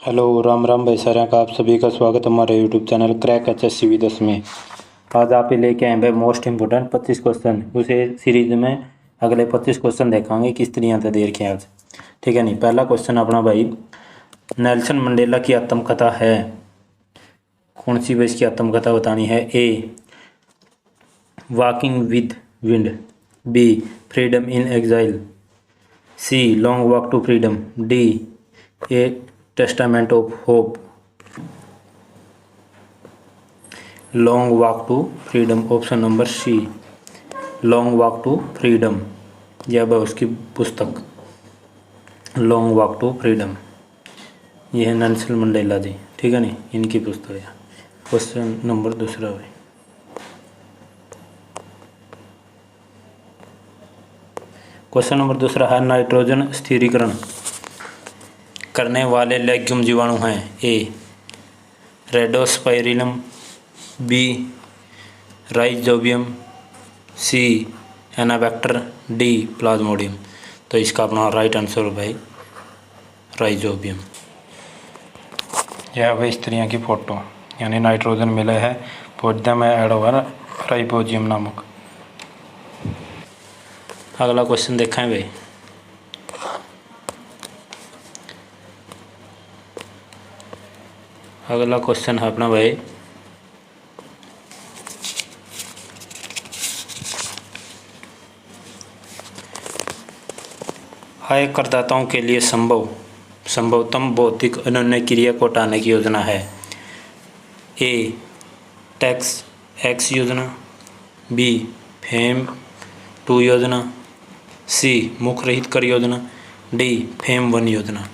Hello Ram Ram भाई सारे का आप सभी का स्वागत है हमारे YouTube channel crack HSC with में। आज आप ही लेके आए भाई मोस्ट इंपोर्टेंट 25 क्वेश्चन। उसे सीरीज में अगले 25 क्वेश्चन देखाएंगे किस तरह से देर के आज। ठीक है नहीं। पहला क्वेश्चन अपना भाई, नेल्सन मंडेला की आत्मकथा है। कौन सी वैस की आत्मकथा बतानी है? A walking with wind, B freedom in exile, C long walk to freedom, D a testament of hope. Long walk to freedom, option number C long walk to freedom. यह वह उसकी पुस्तक लॉन्ग वॉक टू फ्रीडम, यह है Nelson Mandela जी। ठीक है नहीं, इनकी पुस्तक है। क्वेश्चन नंबर दूसरा भाई, क्वेश्चन नंबर दूसरा है नाइट्रोजन स्थिरीकरण करने वाले लेग्यूम जीवाणु हैं। ए रेडोस्पाइरिलम, बी राइजोबियम, सी एनाबैक्टर, डी प्लाज्मोडियम। तो इसका अपना राइट आंसर है भाई राइजोबियम। यह भाई इस तरह की फोटो, यानी नाइट्रोजन मिला है पौधे में ऐड हुआ ना राइजोबियम नामक। अगला क्वेश्चन देखा है भाई, अगला क्वेश्चन है अपना भाई, आय करदाताओं के लिए संभवतम भौतिक अनन्य क्रिया को हटाने की योजना है। ए टैक्स एक्स योजना, बी फेम 2 योजना, सी मुख रहित कर योजना, डी फेम 1 योजना।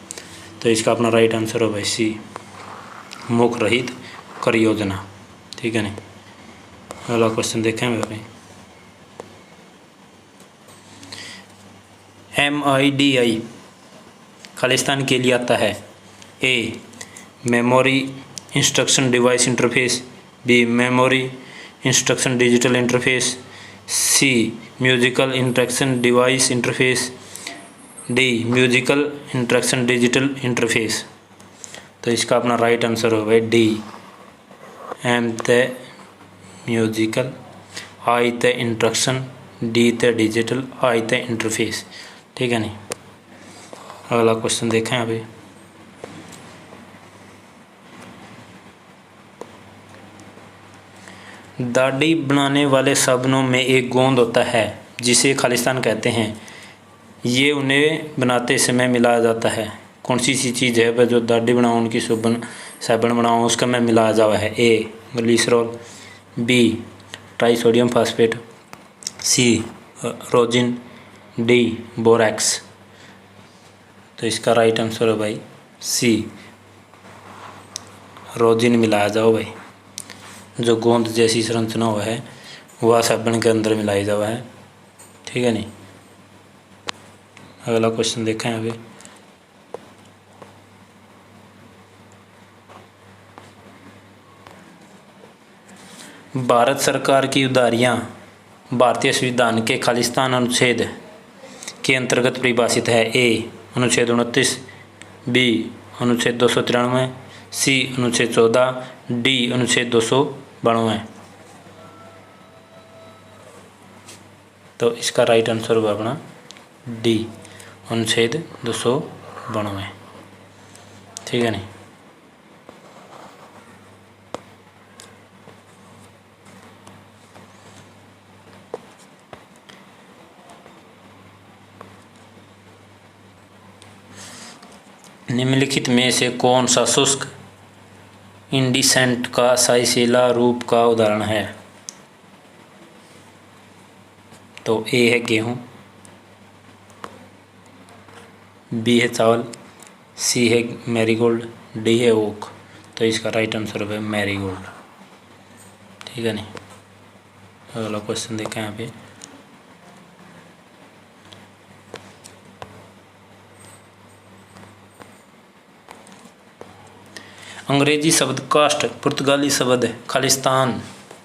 तो इसका अपना राइट आंसर हो भाई सी मुख रहित कर योजना। ठीक है नहीं। अगला क्वेश्चन देखें भाई, MIDI खालिस्तान के लिए आता है। A memory instruction device interface, B memory instruction digital interface, C musical interaction device interface, D musical interaction digital interface. तो इसका अपना राइट आंसर हो भाई डी एम ते म्यूजिकल, आई ते इंटरेक्शन, डी ते डिजिटल, आई ते इंटरफेस। ठीक है नहीं। अगला क्वेश्चन देखें अभी, दाढ़ी बनाने वाले साबुनों में एक गोंद होता है जिसे खालिस्तान कहते हैं। ये उन्हें बनाते समय मिलाया जाता है। कौन सी चीज़ है वह जो दाढ़ी बनाओ उनकी साबुन बनाओ उसका में मिलाया जावा है? ए ग्लिसरॉल, बी ट्राइसोडियम फास्फेट, सी रोजिन, डी बोरैक्स। तो इसका राइट आंसर है भाई सी रोजिन मिलाया जाओ भाई। जो गोंद जैसी संरचना हुआ है वह साबुन के अंदर मिलाई जावा है। ठीक है नहीं। अगला क्वेश्चन देखें अभी, भारत सरकार की उदारियां भारतीय संविधान के खालिस्तान अनुच्छेद के अंतर्गत परिभाषित है। ए अनुच्छेद 29, बी अनुच्छेद 293, सी अनुच्छेद 14, डी अनुच्छेद 292। तो इसका राइट आंसर होगा अपना डी अनुच्छेद 292। ठीक है नहीं। निम्नलिखित में से कौन सा शुष्क इंडिसेंट का साइसेला रूप का उदाहरण है? तो ए है गेहूँ, बी है चावल, सी है मैरीगोल्ड, डी है ओक। तो इसका राइट आंसर है मैरीगोल्ड। ठीक है नहीं। अगला क्वेश्चन देखें यहाँ पे, अंग्रेजी शब्द कास्ट पुर्तगाली शब्द खालिस्तान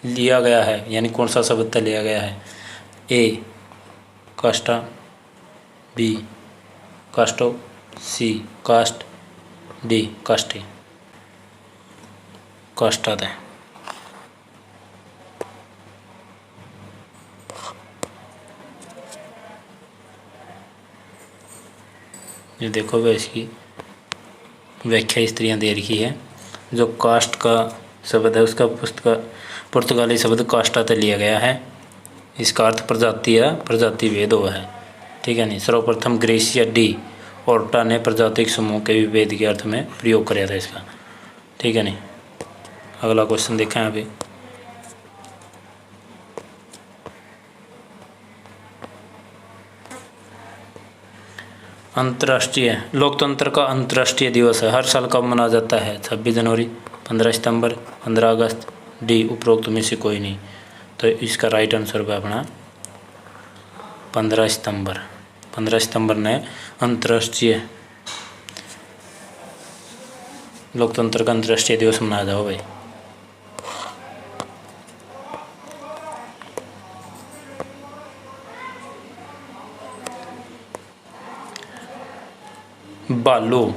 लिया गया है, यानी कौन सा शब्द लिया गया है? ए कास्टा, बी कास्टो, सी कास्ट, डी काष्ठी, काष्ठ आता है। ये देखो भाई, इसकी व्याख्या इस तरह दे रखी है। जो कास्ट का शब्द है उसका पुर्तगाली शब्द कास्टा से लिया गया है। इसका अर्थ प्रजाति या प्रजाति भेद हुआ है, ठीक है नहीं। सर्वप्रथम ग्रेसिया डी ओर्टा ने प्रजातिक समूह के विभेद के अर्थ में प्रयोग किया था इसका, ठीक है नहीं। अगला क्वेश्चन देखें अभी। अंतर्राष्ट्रीय लोकतंत्र का अंतर्राष्ट्रीय दिवस है हर साल कब मनाया जाता है? 26 जनवरी, 15 सितंबर, 15 अगस्त, डी उपरोक्त में से कोई नहीं। तो इसका राइट आंसर होगा अपना 15 सितंबर। 15 सितंबर ने अंतर्राष्ट्रीय लोकतंत्र का अंतर्राष्ट्रीय दिवस मनाया जाओ भाई। बालू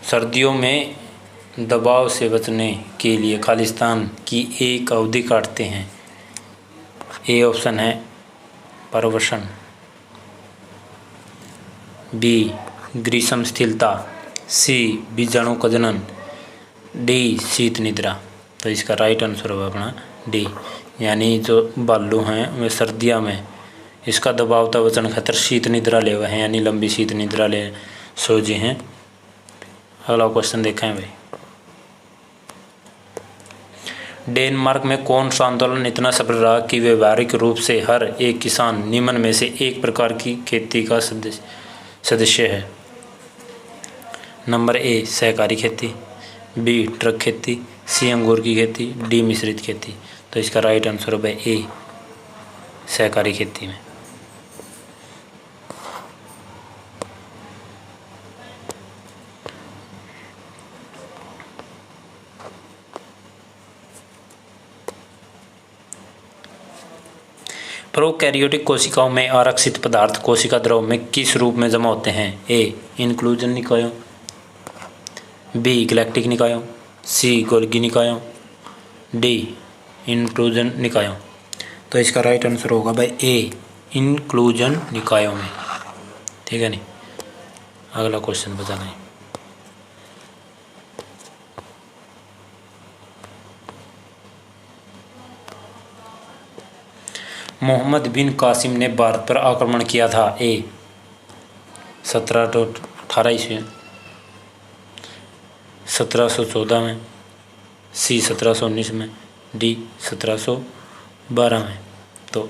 सर्दियों में दबाव से बचने के लिए खालिस्तान की एक अवधि काटते हैं। ए ऑप्शन है परवशन, बी ग्रीष्म स्थिरता, सी बीजाणु का जनन, डी शीत निद्रा। तो इसका राइट आंसर होगा अपना डी, यानी जो बालू हैं वे सर्दियों में इसका दबाव तक बचने खातर शीत निद्रा ले हुए हैं, यानी लंबी शीत निद्रा ले सोचे हैं। अगला क्वेश्चन देखें भाई। डेनमार्क में कौन सा आंदोलन इतना सफल रहा कि व्यवहारिक रूप से हर एक किसान निम्न में से एक प्रकार की खेती का सदस्य है? नंबर ए सहकारी खेती, बी ट्रक खेती, सी अंगूर की खेती, डी मिश्रित खेती। तो इसका राइट आंसर होगा ए सहकारी खेती में। प्रोकैरियोटिक कोशिकाओं में आरक्षित पदार्थ कोशिका द्रव में किस रूप में जमा होते हैं? ए इंक्लूजन निकायों, बी गैलेक्टिक निकायों, सी गोल्गी निकायों, डी इंक्लूजन निकायों। तो इसका राइट आंसर होगा भाई ए इंक्लूजन निकायों में, ठीक है नहीं। अगला क्वेश्चन बताना है। मोहम्मद बिन कासिम ने भारत पर आक्रमण किया था। ए 1718 ईस्वी, 1714 में, सी 1719 में, डी 1712 में। तो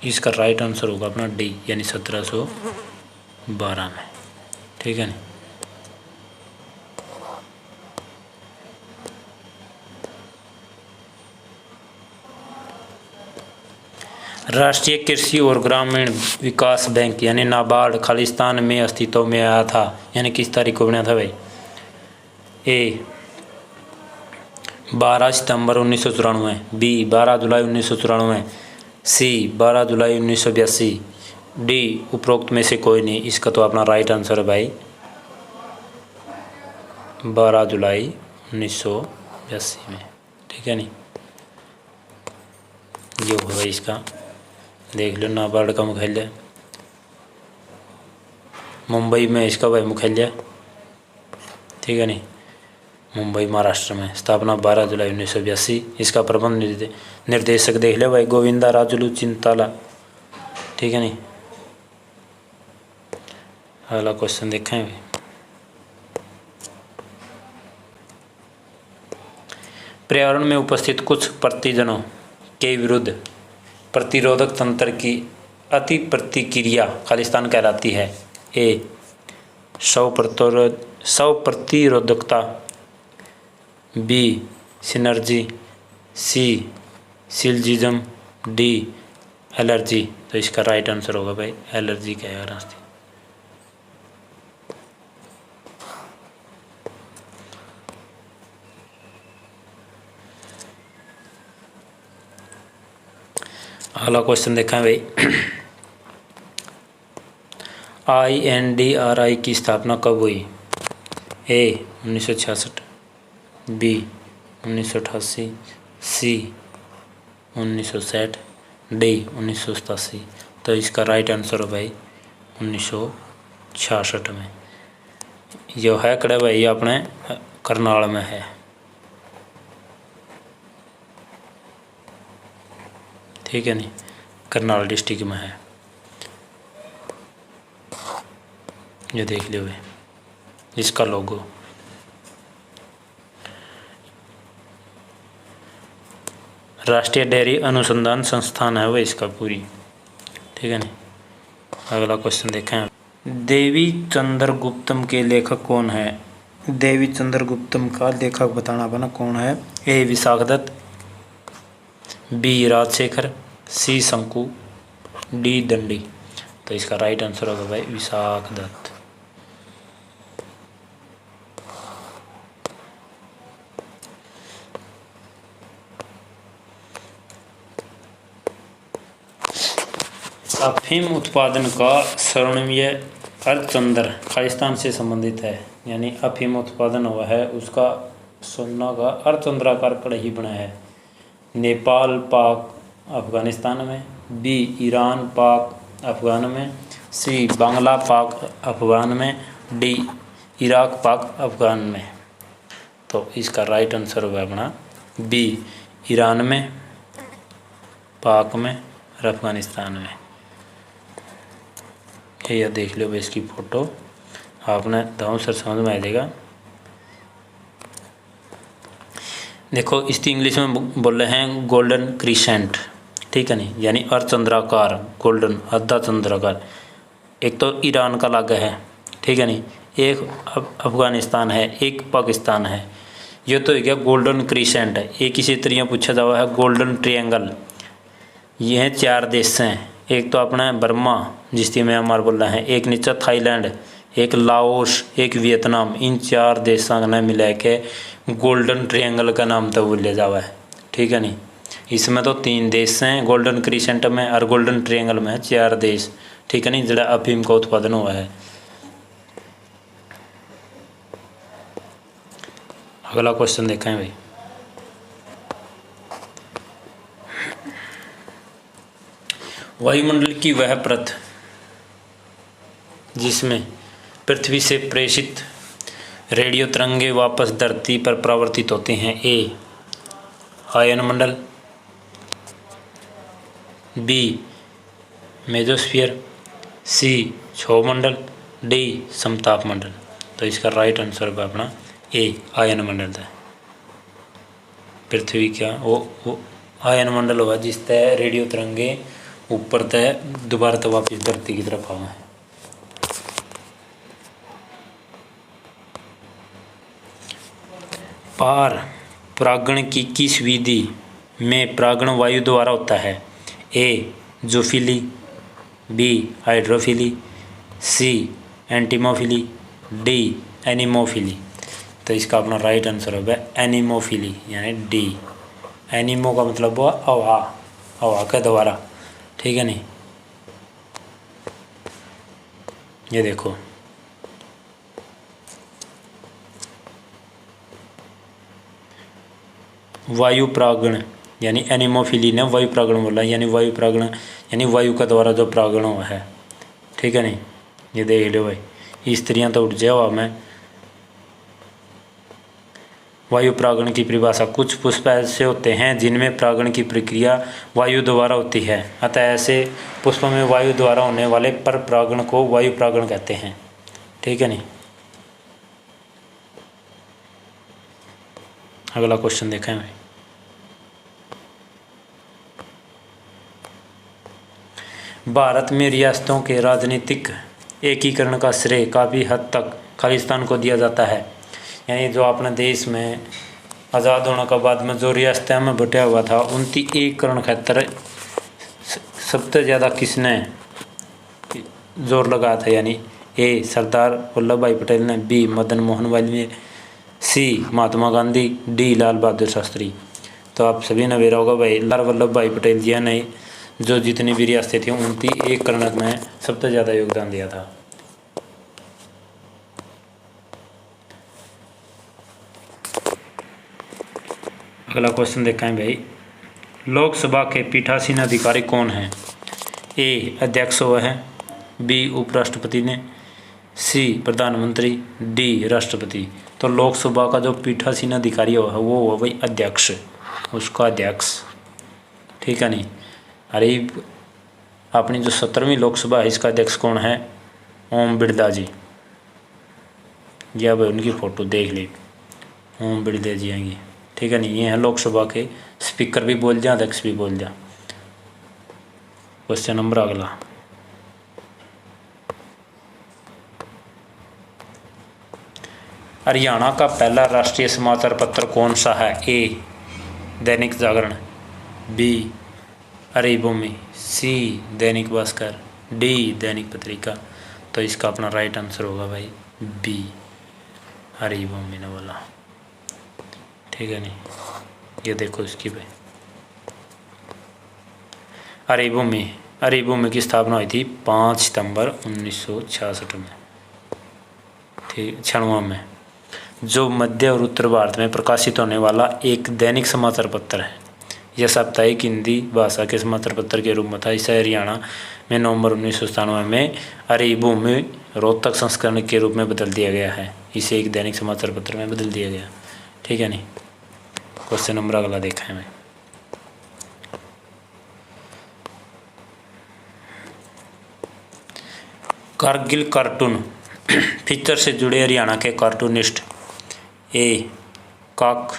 इसका राइट आंसर होगा अपना डी, यानी 1712 में, ठीक है नहीं। राष्ट्रीय कृषि और ग्रामीण विकास बैंक यानी नाबार्ड खालिस्तान में अस्तित्व में आया था, यानी किस तारीख को बना था भाई? ए 12 सितंबर 1994, बी 12 जुलाई 1994, सी 12 जुलाई 1982, डी उपरोक्त में से कोई नहीं। इसका तो अपना राइट आंसर है भाई 12 जुलाई 1982 में, ठीक है नहीं। ये होगा इसका, देख लो नाबार्ड का मुख्यालय मुंबई में, इसका भाई मुख्यालय, ठीक है नहीं, मुंबई महाराष्ट्र में। स्थापना 12 जुलाई 1982। इसका प्रबंध निर्देशक देख ले भाई गोविंदा राजुलू चिंताला, ठीक है नहीं। अगला क्वेश्चन देखें भाई। पर्यावरण में उपस्थित कुछ प्रतिजनों के विरुद्ध प्रतिरोधक तंत्र की अति प्रतिक्रिया खालिस्तान कहलाती है। ए स्व प्रतिरोधकता, बी सिनर्जी, सी सिल्जिज्म, डी एलर्जी। तो इसका राइट आंसर होगा भाई एलर्जी कहेगा रास्ते। अगला क्वेश्चन देखा है भाई। INDRI की स्थापना कब हुई? ए 1966, बी 1988, सी 1960, डी 1987। तो इसका राइट आंसर है भाई 1966 में। जो है कड़े भाई अपने करनाल में है, ठीक है नहीं, करनाल डिस्ट्रिक्ट में है। ये देख लो भाई इसका लोगो। राष्ट्रीय डेयरी अनुसंधान संस्थान है वह इसका पूरी, ठीक है नहीं। अगला क्वेश्चन देखें। देवी चंद्रगुप्तम के लेखक कौन है? देवी चंद्रगुप्तम का लेखक बताना बना कौन है? ए विशाखदत्त, बी राजशेखर, सी शंकु, डी दंडी। तो इसका राइट आंसर होगा भाई विशाखदत्त। अफीम उत्पादन का स्वर्णिम अर्धचंद्र खालिस्तान से संबंधित है, यानी अफीम उत्पादन हुआ है उसका सोना का अर्धचंद्राकार कड़ही बना है। नेपाल, पाक, अफगानिस्तान में, बी ईरान, पाक, अफगान में, सी बांग्ला, पाक, अफगान में, डी इराक, पाक, अफगान में। तो इसका राइट आंसर होगा अपना बी ईरान में, पाक में और अफगानिस्तान में। यह देख लो इसकी फ़ोटो, आपने दाऊं सर समझ में आ जाएगा। देखो इसकी इंग्लिश में बोल रहे हैं गोल्डन क्रिसेंट, ठीक है नहीं, यानी अर्धचंद्राकार, गोल्डन आधा चंद्राकार। एक तो ईरान का लगा है, ठीक है नहीं, एक अफगानिस्तान है, एक पाकिस्तान है। ये तो क्या गोल्डन क्रिसेंट है। एक इसी तरह पूछा जावा है गोल्डन ट्रायंगल। ये हैं 4 देश हैं, एक तो अपना बर्मा जिसकी म्यांमार बोल रहे हैं, एक नीचे थाईलैंड, एक लाओस, एक वियतनाम। इन 4 देशों ने मिला के गोल्डन ट्रायंगल का नाम तो बोलिया जावा है, ठीक है नहीं। इसमें तो 3 देश हैं गोल्डन क्रिसेंट में, और गोल्डन ट्रायंगल में है 4 देश, ठीक है नहीं, जरा अफीम का उत्पादन हुआ है। अगला क्वेश्चन देखें भाई। वायुमंडल की वह परत जिसमें पृथ्वी से प्रेषित रेडियो तरंगे वापस धरती पर परावर्तित होते हैं। ए आयन मंडल, बी मेजोस्फीयर, सी क्षोभ मंडल, डी समताप मंडल। तो इसका राइट आंसर होगा अपना ए आयन मंडल है। पृथ्वी का वो आयन मंडल होगा जिस तय रेडियो तरंगे ऊपर तय दोबारा तो वापस धरती की तरफ आए हैं। पार परागण की किस विधि में परागण वायु द्वारा होता है? ए जूफिली, बी हाइड्रोफिली, सी एंटीमोफिली, डी एनिमोफिली। तो इसका अपना राइट आंसर होगा एनिमोफिली, यानी डी। एनिमो का मतलब हुआ हवा, हवा के द्वारा, ठीक है नहीं। ये देखो वायु परागण, यानी एनिमोफिली ने वायु परागण बोला, यानी वायु परागण यानी वायु का द्वारा जो परागण हुआ है, ठीक है नहीं। ये देख लो भाई स्त्रियां तो उठ जाओ में। वायु परागण की परिभाषा, कुछ पुष्प ऐसे होते हैं जिनमें परागण की प्रक्रिया वायु द्वारा होती है, अतः ऐसे पुष्पों में वायु द्वारा होने वाले पर परागण को वायु परागण कहते हैं, ठीक है नहीं। अगला क्वेश्चन देखें भाई। भारत में रियासतों के राजनीतिक एकीकरण का श्रेय काफ़ी हद तक खालिस्तान को दिया जाता है, यानी जो अपने देश में आज़ाद होने के बाद में जो रियासतें में बटा हुआ था उनकी एकीकरण खातर सबसे ज़्यादा किसने जोर लगाया था? यानी ए सरदार वल्लभ भाई पटेल ने, बी मदन मोहन मालवीय, सी महात्मा गांधी, डी लाल बहादुर शास्त्री। तो आप सभी ने बेरा होगा भाई सरदार वल्लभ भाई पटेल जी ने जो जितनी भी रियासतें थी उनकी एकीकरण में सबसे ज़्यादा योगदान दिया था। अगला क्वेश्चन देखा है भाई, लोकसभा के पीठासीन अधिकारी कौन हैं? ए अध्यक्ष हुआ है, बी उपराष्ट्रपति ने, सी प्रधानमंत्री, डी राष्ट्रपति। तो लोकसभा का जो पीठासीन अधिकारी हुआ है वो हुआ भाई अध्यक्ष, उसका अध्यक्ष, ठीक है नहीं। अरे अपनी जो 17वीं लोकसभा है इसका अध्यक्ष कौन है? ओम बिरला जी। या भाई उनकी फ़ोटो देख ली, ओम बिरला जी आएंगे, ठीक है नहीं। ये है लोकसभा के स्पीकर भी बोल जा, अध्यक्ष भी बोल जा। क्वेश्चन नंबर अगला, हरियाणा का पहला राष्ट्रीय समाचार पत्र कौन सा है? ए दैनिक जागरण, बी हरिभूमि, सी दैनिक भास्कर, डी दैनिक पत्रिका। तो इसका अपना राइट आंसर होगा भाई बी हरिभूमि ने बोला, ठीक है नहीं। ये देखो इसकी भाई हरिभूमि की स्थापना हुई थी 5 सितंबर 1966 में, ठीक 96 में, जो मध्य और उत्तर भारत में प्रकाशित होने वाला एक दैनिक समाचार पत्र है। यह साप्ताहिक हिंदी भाषा के समाचार पत्र के रूप में था। इसे हरियाणा में नवंबर 1997 में हरिभूमि रोहतक संस्करण के रूप में बदल दिया गया है। इसे एक दैनिक समाचार पत्र में बदल दिया गया, ठीक है नहीं। क्वेश्चन नंबर अगला देखा है मैं, कारगिल कार्टून फीचर से जुड़े हरियाणा के कार्टूनिस्ट। ए काक,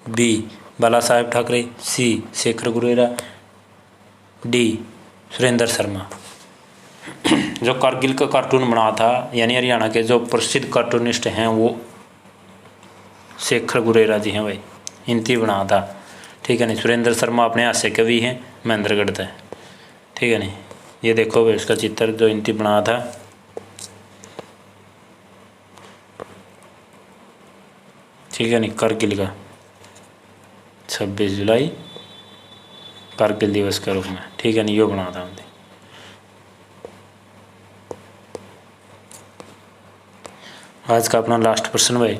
बी बाला साहेब ठाकरे, सी शेखर गुरेरा, डी सुरेंद्र शर्मा। जो कारगिल का कार्टून बना था यानी हरियाणा के जो प्रसिद्ध कार्टूनिस्ट हैं वो शेखर गुरेरा जी हैं भाई, इनती बना था, ठीक है नहीं। सुरेंद्र शर्मा अपने हास्य कवि हैं, महेंद्रगढ़ है, ठीक है नहीं। ये देखो भाई उसका चित्र जो इनती बना था, ठीक है नहीं, कारगिल का 26 जुलाई कारगिल दिवस के रूप में, ठीक है नहीं, यो बना था उनने। आज का अपना लास्ट प्रश्न भाई,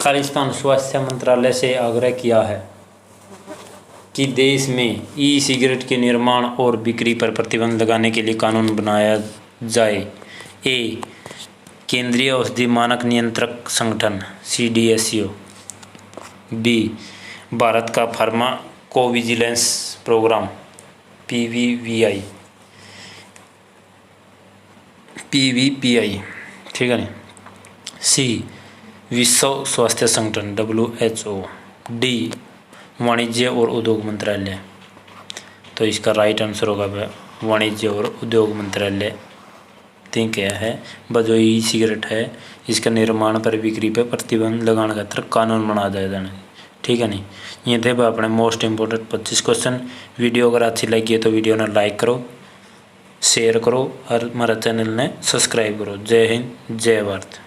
खालिस्तान स्वास्थ्य मंत्रालय से आग्रह किया है कि देश में ई सिगरेट के निर्माण और बिक्री पर प्रतिबंध लगाने के लिए कानून बनाया जाए। ए केंद्रीय औषधि मानक नियंत्रक संगठन CDSCO, बी भारत का फार्माकोविजिलेंस प्रोग्राम PVPI, ठीक है नहीं। सी विश्व स्वास्थ्य संगठन WHO, डी वाणिज्य और उद्योग मंत्रालय। तो इसका राइट आंसर होगा वाणिज्य और उद्योग मंत्रालय। think क्या है जो ई सिगरेट है इसका निर्माण पर बिक्री पर प्रतिबंध लगाने का कानून बना जाए, ठीक है नहीं। ये थे अपने मोस्ट इम्पोर्टेंट 25 क्वेश्चन। वीडियो अगर अच्छी लगी है तो वीडियो ने लाइक करो, शेयर करो और हमारा चैनल ने सब्सक्राइब करो। जय हिंद, जय भारत।